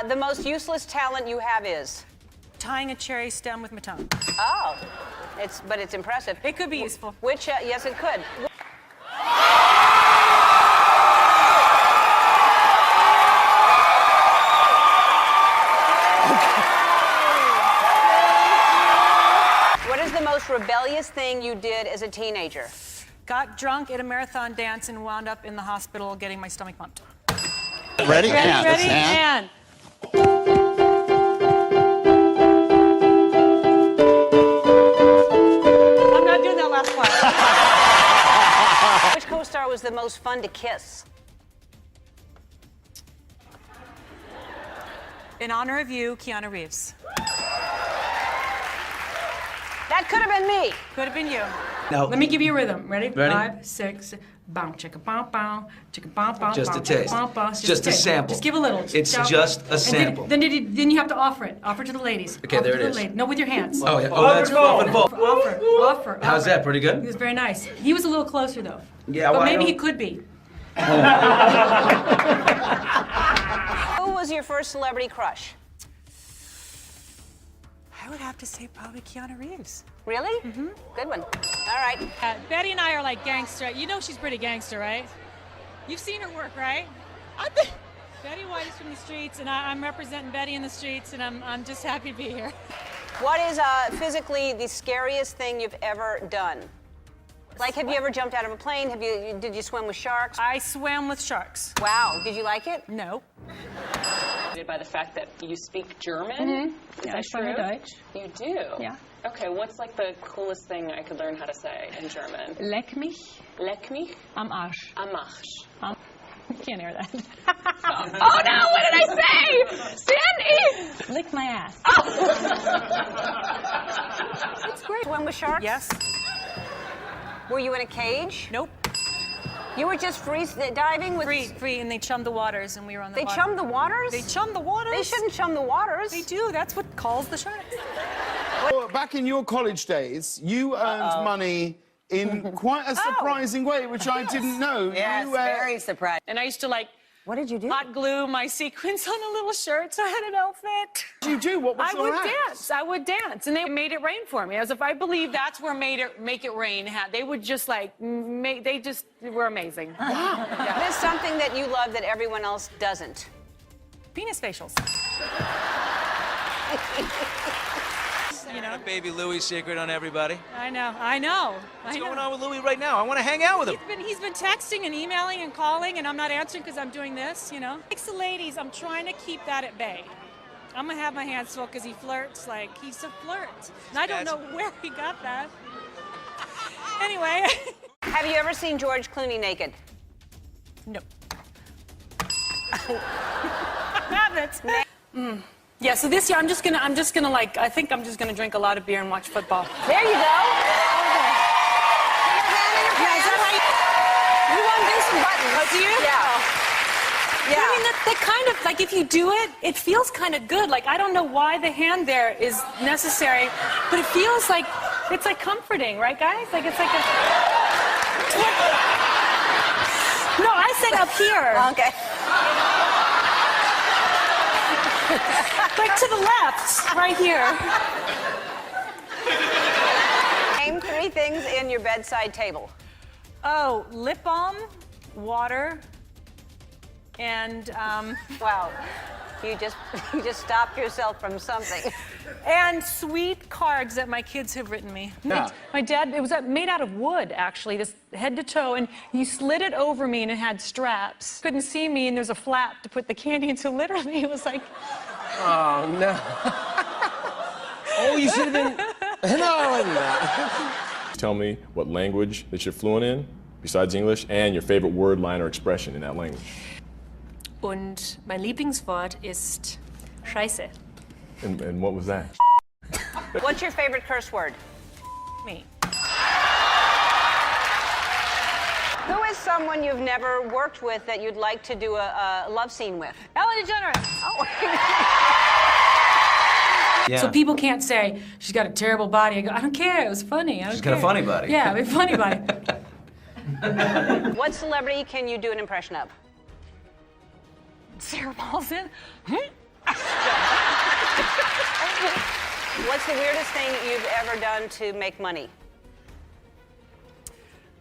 The most useless talent you have is? Tying a cherry stem with my tongue. Oh, but it's impressive. It could be useful. Which, yes, it could. What is the most rebellious thing you did as a teenager? Got drunk at a marathon dance and wound up in the hospital getting my stomach pumped. Ready? Ready? And. I'm not doing that last part. Which co-star was the most fun to kiss? In honor of you, Keanu Reeves. That could have been me. Could have been you. No. Let me give you a rhythm. Ready? Ready? 5, 6, bow, chicka, bow, bow, chicka, bow, bow, Just bow, a taste. bow, bow. It's Just a taste. sample. Just give a little. It's Down. just a And sample. then you have to offer it. Offer it to the ladies. Okay, Offer there to it the is. ladies. No, with your hands. Oh, yeah. Oh, that's wonderful. Offer. How's that? Pretty He good? was very nice. He was a little closer, though. Yeah, But well, maybe I he don't- could be. Who was your first celebrity crush? I would have to say probably Keanu Reeves. Really? Mm-hmm. Good one. All right. Betty and I are like gangster. You know she's pretty gangster, right? You've seen her work, right? Betty White is from the streets, and I'm representing Betty in the streets, and I'm just happy to be here. What is physically the scariest thing you've ever done? Like, have you ever jumped out of a plane? Did you swim with sharks? I swam with sharks. Wow. Did you like it? No. By the fact that you speak German? Mm-hmm. Is that true? Deutsch. You do? Yeah. Okay, what's like the coolest thing I could learn how to say in German? Leck mich Leck mich am Arsch. am Arsch. Can't hear that. Oh no, what did I say? Sandy! Lick my ass. It's great. Swim with sharks? Yes. Were you in a cage? Nope. You were just diving with... Free, and they chummed the waters, and we were on the They water. chum the waters? They chum the waters. They shouldn't chum the waters. They do. That's what calls the sharks. Well, back in your college days, you earned money in quite a surprising way, which I didn't know. Yes, you, very surprised. And I used to like What did you do? hot glue my sequins on a little shirt, so I had an outfit. What did you do? What was I your would act? dance. I would dance, and they made it rain for me. As if I believe that's where Make It Rain had. They would just like they just were amazing. What is something that you love that everyone else doesn't? Penis facials. You know. Baby Louie's secret on everybody. I know. What's going on with Louie right now? I want to hang out with him. He's been texting and emailing and calling, and I'm not answering because I'm doing this, you know. Likes the ladies. I'm trying to keep that at bay. I'm going to have my hands full because he flirts like he's a flirt. And I don't know where he got that. Anyway. Have you ever seen George Clooney naked? No. Haven't. Yeah, so this year I think I'm just gonna drink a lot of beer and watch football. There you go. You undo some buttons. Oh, do you? Yeah. I mean, that kind of, like, if you do it, it feels kind of good. Like, I don't know why the hand there is necessary, but it feels like, it's like comforting, right, guys? Like, it's like a... No, I said up here. Okay. Like to the left, right here. Name 3 things in your bedside table. Oh, lip balm, water, and Wow. You just stopped yourself from something. and sweet cards that my kids have written me. Yeah. My dad, it was made out of wood, actually, this head to toe, and he slid it over me and it had straps. Couldn't see me, and there's a flap to put the candy in, so literally it was like... Oh, no. Oh, you should have been... No. Tell me what language that you're fluent in, besides English, and your favorite word, line, or expression in that language. Und mein Lieblingswort ist Scheiße. And what was that? What's your favorite curse word? Me. Who is someone you've never worked with that you'd like to do a love scene with? Ellen DeGeneres. Oh. Yeah. So people can't say, she's got a terrible body. I go, I don't care, it was funny. She's got a funny body. Yeah, a funny body. What celebrity can you do an impression of? Sarah Paulson. What's the weirdest thing you've ever done to make money?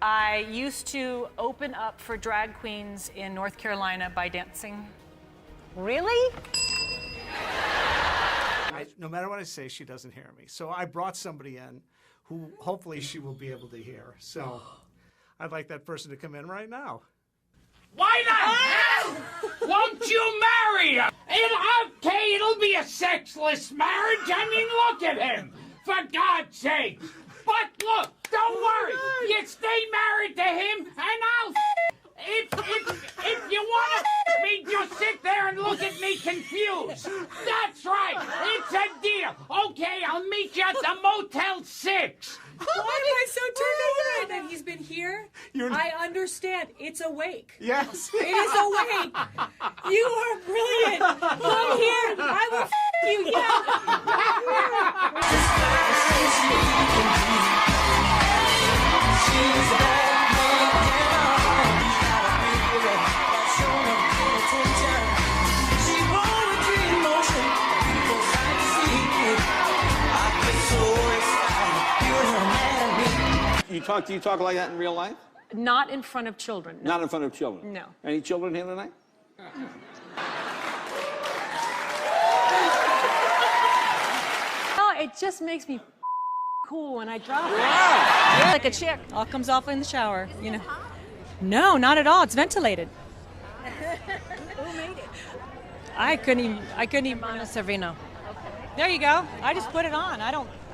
I used to open up for drag queens in North Carolina by dancing. Really? No matter what I say, she doesn't hear me. So I brought somebody in who hopefully she will be able to hear. So I'd like that person to come in right now. Why the hell won't you marry her? Okay, it'll be a sexless marriage. I mean, look at him, for God's sake. But look, don't worry. You stay married to him, and I'll. If you want to me, just sit there and look at me confused. That's right. It's a deal. Okay, I'll meet you at the Motel 6. Why am I so turned on that he's been here? I understand. It's awake. Yes. It is awake. You are brilliant. Come here. I will you Do you talk like that in real life? Not in front of children. No. Not in front of children? No. Any children here tonight? No, it just makes me cool when I drop it. Yeah. Like a chick. All comes off in the shower, you know. No, not at all. It's ventilated. Who made it? I couldn't even. Anna Servino. There you go. I just put it on.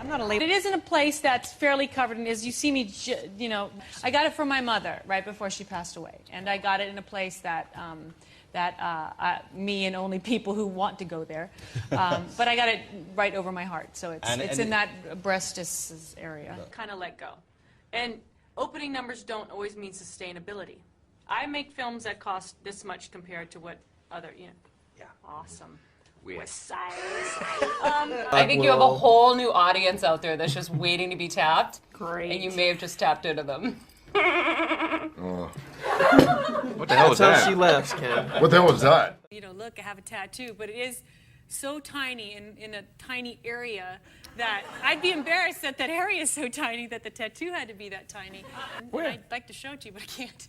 I'm not a lady. It is in a place that's fairly covered, and as you see me, you know, I got it from my mother right before she passed away, and I got it in a place that me and only people who want to go there. But I got it right over my heart, so it's in that breastus area. Kind of let go. And opening numbers don't always mean sustainability. I make films that cost this much compared to what other, you know. Yeah. Awesome. West Side. I think you have a whole new audience out there that's just waiting to be tapped. Great. And you may have just tapped into them. Oh. What the hell was that? That's how she laughs, Ken. What the hell was that? You know, look, I have a tattoo, but it is so tiny in a tiny area that I'd be embarrassed that that area is so tiny that the tattoo had to be that tiny. And I'd like to show it to you, but I can't.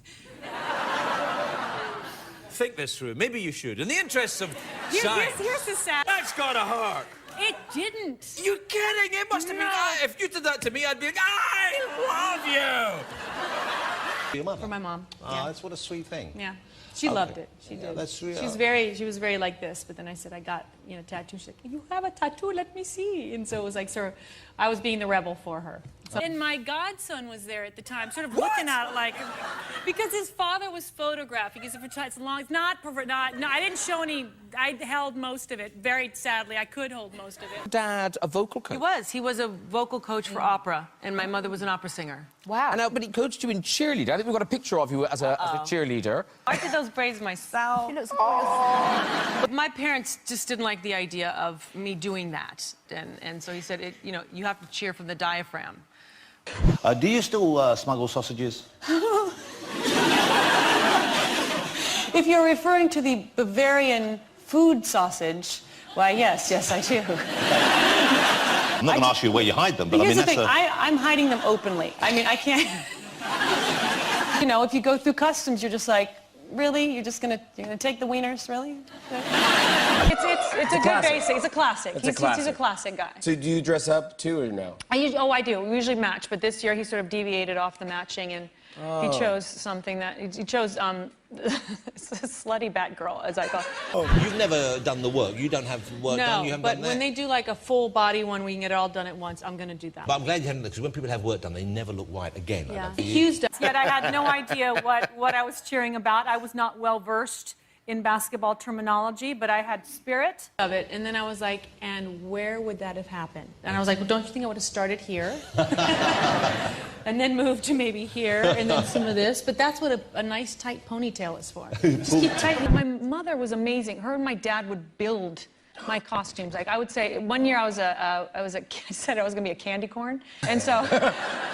Think this through. Maybe you should. In the interests of science. Here's the sad. That's got a heart. It didn't. You're kidding. It must have been. If you did that to me, I'd be like, I love you. Your mother? For my mom. Oh, Yeah. that's what a sweet thing. Yeah. She loved it. She did. That's real. She was very like this, but then I said, I got, you know, tattoo. She's like, you have a tattoo, let me see. And so it was like, sort of, I was being the rebel for her. So, and my godson was there at the time, sort of looking at it like, because his father was photographing. He said, it's long, it's not, no, I didn't show any, I held most of it. Very sadly, I could hold most of it. Dad, a vocal coach? He was a vocal coach for opera, and my mother was an opera singer. Wow. But he coached you in cheerleader. I think we've got a picture of you as a cheerleader. I did those braids myself. But my parents just didn't like the idea of me doing that. And so he said, you know, you have to cheer from the diaphragm. Do you still smuggle sausages? If you're referring to the Bavarian food sausage, why, yes, I do. I'm not going to ask you where you hide them, but Here's I mean, the thing, I'm hiding them openly. I mean, I can't... You know, if you go through customs, you're just like, really? You're gonna take the wieners, really? It's a good basic. It's a classic. He's a classic guy. So do you dress up too or no? I do. We usually match, but this year he sort of deviated off the matching and he chose something that he chose slutty Batgirl, as I call it. Oh, you've never done the work. You don't have work done. You haven't but done that. when they do like a full body one, we can get it all done at once. I'm gonna do that. But I'm glad you haven't, because when people have work done, they never look right again. Like Yeah. that. You- Yet I had no idea what I was cheering about. I was not well versed in basketball terminology, but I had spirit Of it, and then I was like, and where would that have happened? And I was like, well, don't you think I would have started here? And then moved to maybe here, and then some of this. But that's what a nice tight ponytail is for. Just keep tightening. My mother was amazing. Her and my dad would build my costumes. Like I would say, one year I said I was gonna be a candy corn, and so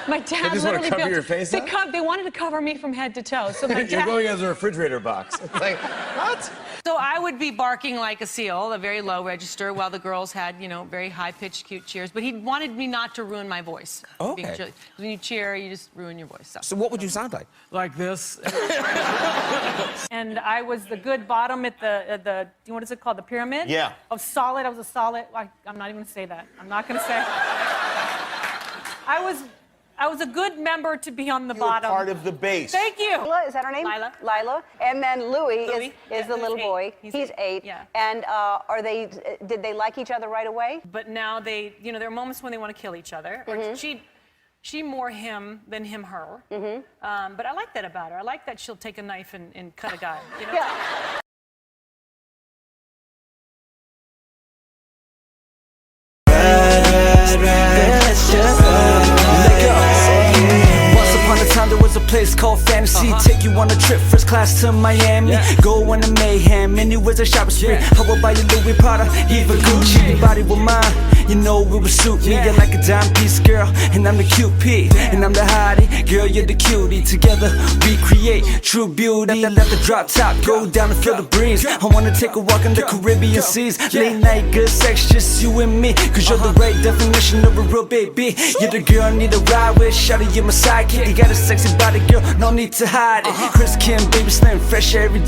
My dad They just want to literally cover built- your face they, up? they wanted to cover me from head to toe. So my You're dad. going as a refrigerator box. It's like, what? So I would be barking like a seal, a very low register, while the girls had, you know, very high-pitched, cute cheers. But he wanted me not to ruin my voice. Okay. Being cheerleader. When you cheer, you just ruin your voice. So what would you sound like? Like this. And I was the good bottom at the what is it called? The pyramid? Yeah. Of solid. I was a solid. I'm not even going to say that. I'm not going to say. I was a good member to be on the bottom. Part of the base. Thank you. Lila, is that her name? Lila. Lila. And then Louis Louis. is the little 8. boy. He's 8. Yeah. And did they like each other right away? But now they, you know, there are moments when they want to kill each other. Or she more him than him her. But I like that about her. I like that she'll take a knife and cut a guy. You know? Yeah. Once upon a time there was a place called Fantasy. Take you on a trip, first class to Miami. Go on a mayhem, anywhere's a shopping spree. How about your Louis Prada, even Gucci? Your body with mine, you know it would suit me. You're like a dime piece girl, and I'm the Cupid. And I'm the hottie, girl you're the cutie. Together we create true beauty. Let the drop top go down and feel the breeze. I wanna take a walk in the Caribbean seas. Late night good sex, just you and me. Cause you're the right definition of a real baby. You're the girl I need to ride with. Shawty, you're my sidekick. You got a sexy body, girl, no need to hide it. Chris Kim, baby, slim, fresh every day.